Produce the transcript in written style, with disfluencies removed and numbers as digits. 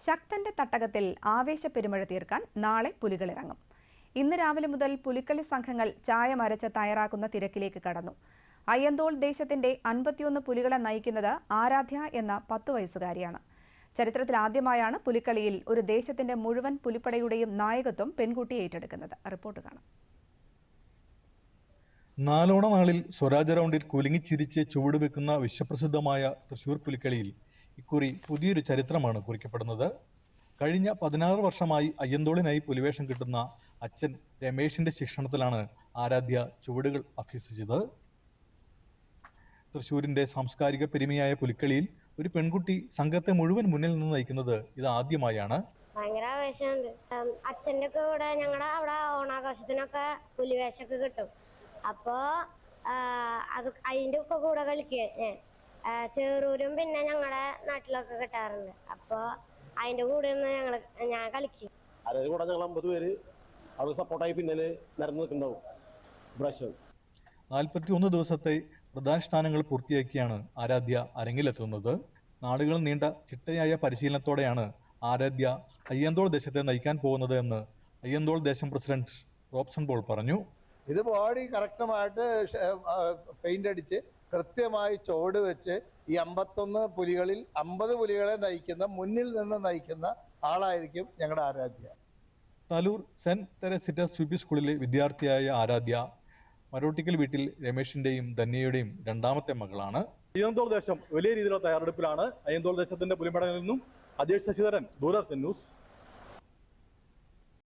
ശക്തന്റെ തട്ടകത്തിൽ ആവേശപ്പെരുമഴ തീർക്കാൻ നാളെ പുലികളിറങ്ങും. ഇന്ന് രാവിലെ മുതൽ പുലിക്കളി സംഘങ്ങൾ ചായം അരച്ച് തയ്യാറാക്കുന്ന തിരക്കിലേക്ക് കടന്നു. അയ്യന്തോൾ ദേശത്തിന്റെ 51 പുലികളെ നയിക്കുന്നത് ആരാധ്യ എന്ന 10 വയസ്സുകാരിയാണ്. ചരിത്രത്തിലാദ്യമായാണ് പുലിക്കളിയിൽ ഒരു ദേശത്തിന്റെ മുഴുവൻ പുലിപ്പടയുടെയും നായകത്വം പെൺകുട്ടി ഏറ്റെടുക്കുന്നത്. റിപ്പോർട്ട് കാണാം. നാലോണ നാളിൽ സ്വരാജ് റൗണ്ടിൽ കുലുങ്ങിച്ചിരിച്ച് ചുവടുവെക്കുന്ന വിശ്വപ്രസിദ്ധമായ തൃശൂർ പുലിക്കളിയിൽ ഇക്കുറി പുതിയൊരു ചരിത്രമാണ് കുറിക്കപ്പെടുന്നത്. കഴിഞ്ഞ 16 വർഷമായി അയ്യന്തോളിനായി പുലിവേഷം കിട്ടുന്ന അച്ഛൻ രമേശിന്റെ ശിക്ഷണത്തിലാണ് ആരാധ്യ ചുവടുകൾ അഭ്യസിച്ചത്. തൃശൂരിന്റെ സാംസ്കാരിക പെരുമയായ പുലിക്കളിയിൽ ഒരു പെൺകുട്ടി സംഘത്തെ മുഴുവൻ മുന്നിൽ നിന്ന് നയിക്കുന്നത് ഇത് ആദ്യമായാണ്. ഭയങ്കര ആവേശമുണ്ട്. അച്ഛൻ്റെ ഒക്കെ കൂടെ ഞങ്ങളുടെ അവിടെ ഓണാഘോഷത്തിനൊക്കെ പുലിവേഷമൊക്കെ കിട്ടും. അപ്പോൾ അത് അതിൻ്റെ ഒക്കെ കൂടെ കളിക്കുക. ചെറൂരും പിന്നെ ഞങ്ങളുടെ നാട്ടിലൊക്കെ കിട്ടാറുണ്ട്. അപ്പോൾ അതിൻ്റെ കൂടെ ഞാൻ കളിക്കും. അതിൻ്റെ കൂടെ ഞങ്ങൾ 50 പേര് അവർ സപ്പോർട്ടായി പിന്നിൽ നിരന്ന് നിൽക്കുന്നുണ്ടാവും. 41 ദിവസത്തെ പ്രധാനുഷ്ഠാനങ്ങൾ പൂർത്തിയാക്കിയാണ് ആരാധ്യ അരങ്ങിലെത്തുന്നത്. നാളുകൾ നീണ്ട ചിട്ടയായ പരിശീലനത്തോടെയാണ് ആരാധ്യ അയ്യന്തോൾ ദേശത്തെ നയിക്കാൻ പോകുന്നത് എന്ന് അയ്യന്തോൾ ദേശം പ്രസിഡന്റ് റോബ്സൺ പോൾ പറഞ്ഞു. ഇത് ബോഡി കറക്റ്റമായിട്ട് പെയിന്റ് അടിച്ച് കൃത്യമായി ചുവട് വെച്ച് ഈ 51 പുലികളിൽ 50 പുലികളെ നയിക്കുന്ന, മുന്നിൽ നിന്ന് നയിക്കുന്ന ആളായിരിക്കും ഞങ്ങളുടെ ആരാധ്യ. താലൂർ സെന്റ് തെരേസിറ്റസ് യുപി സ്കൂളിലെ വിദ്യാർത്ഥിയായ ആരാധ്യ മരോട്ടിക്കൽ വീട്ടിൽ രമേശിന്റെയും ധന്യയുടെയും രണ്ടാമത്തെ മകളാണ്. അയ്യന്തോൾ ദേശം വലിയ രീതിയിലുള്ള തയ്യാറെടുപ്പിലാണ്. അയ്യന്തോൾ ദേശത്തിന്റെ പുലിമടയിൽ നിന്നും അജയ് ശശിധരൻ, ദൂരദർശൻ ന്യൂസ്.